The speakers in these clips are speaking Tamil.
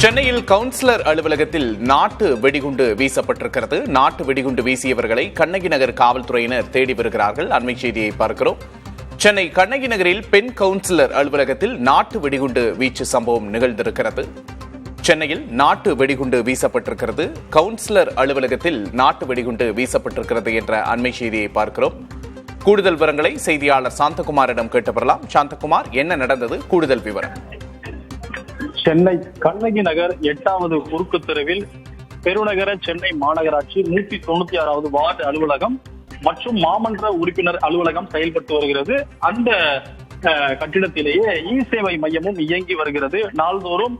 சென்னையில் கவுன்சிலர் அலுவலகத்தில் நாட்டு வெடிகுண்டு வீசப்பட்டிருக்கிறது. நாட்டு வெடிகுண்டு வீசியவர்களை கண்ணகி நகர் காவல்துறையினர் தேடி வருகிறார்கள். அண்மை செய்தியை பார்க்கிறோம். சென்னை கண்ணகி நகரில் பெண் கவுன்சிலர் அலுவலகத்தில் நாட்டு வெடிகுண்டு வீச்சு சம்பவம் நிகழ்ந்திருக்கிறது. சென்னையில் நாட்டு வெடிகுண்டு வீசப்பட்டிருக்கிறது. கவுன்சிலர் அலுவலகத்தில் நாட்டு வெடிகுண்டு வீசப்பட்டிருக்கிறது என்ற அண்மை செய்தியை பார்க்கிறோம். கூடுதல் விவரங்களை செய்தியாளர் சாந்தகுமாரிடம் கேட்டு வரலாம். சாந்தகுமார், என்ன நடந்தது? கூடுதல் விவரம். சென்னை கண்ணகி நகர் 8வது குறுக்கு தெருவில் பெருநகர சென்னை மாநகராட்சி 196வது வார்டு அலுவலகம் மற்றும் மாமன்ற உறுப்பினர் அலுவலகம் செயல்பட்டு வருகிறது. அந்த கட்டிடத்திலேயே இ சேவை மையமும் இயங்கி வருகிறது. நாள்தோறும்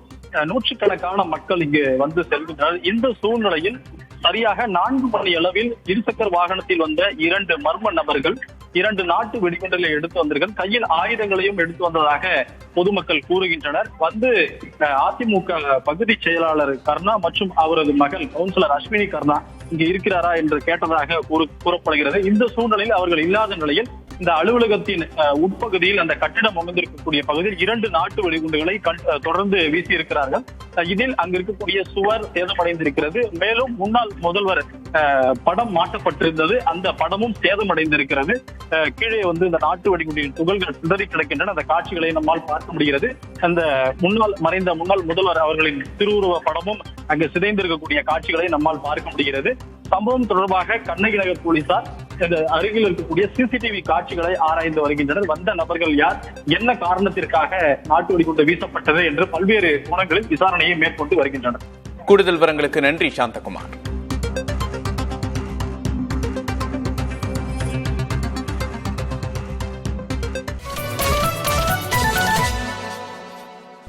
நூற்றுக்கணக்கான மக்கள் இங்கு வந்து செல்கின்றனர். இந்த சூழ்நிலையில் சரியாக 4 மணி அளவில் இருசக்கர வாகனத்தில் வந்த 2 மர்ம நபர்கள் 2 நாட்டு வெடிகுண்டுகளை எடுத்து வந்தார்கள். கையில் ஆயுதங்களையும் எடுத்து வந்ததாக பொதுமக்கள் கூறுகின்றனர். வந்து அதிமுக பகுதி செயலாளர் கர்ணா மற்றும் அவரது மகள் கவுன்சிலர் அஸ்வினி கர்ணா இங்கு இருக்கிறாரா என்று கேட்டதாக கூறப்படுகிறது. இந்த சூழ்நிலையில் அவர்கள் இல்லாத நிலையில் இந்த அலுவலகத்தின் உட்பகுதியில் அந்த கட்டிடம் அமைந்திருக்கக்கூடிய பகுதியில் 2 நாட்டு வெடிகுண்டுகளை தொடர்ந்து வீசியிருக்கிறார்கள். இதில் அங்கு இருக்கக்கூடிய சுவர் சேதமடைந்திருக்கிறது. மேலும் முன்னாள் முதல்வர் படம் மாட்டப்பட்டிருந்தது. அந்த படமும் சேதமடைந்திருக்கிறது. கீழே வந்து இந்த நாட்டு வெடிகுண்டின் துகள்கள் சிதறி கிடக்கின்றன. அந்த காட்சிகளை நம்மால் பார்க்க முடிகிறது. அந்த மறைந்த முன்னாள் முதல்வர் அவர்களின் திருவுருவ படமும் அங்கு சிதைந்திருக்கக்கூடிய காட்சிகளை நம்மால் பார்க்க முடிகிறது. சம்பவம் தொடர்பாக கண்ணகி நகர் போலீசார் அருகில் இருக்கக்கூடிய சிசிடிவி காட்சிகளை ஆராய்ந்து வருகின்றனர். வந்த நபர்கள் யார், என்ன காரணத்திற்காக நாட்டு வெடிகுண்டு வீசப்பட்டது என்று பல்வேறு கோணங்களில் விசாரணையை மேற்கொண்டு வருகின்றனர். கூடுதல் விவரங்களுக்கு நன்றி சாந்தகுமார்.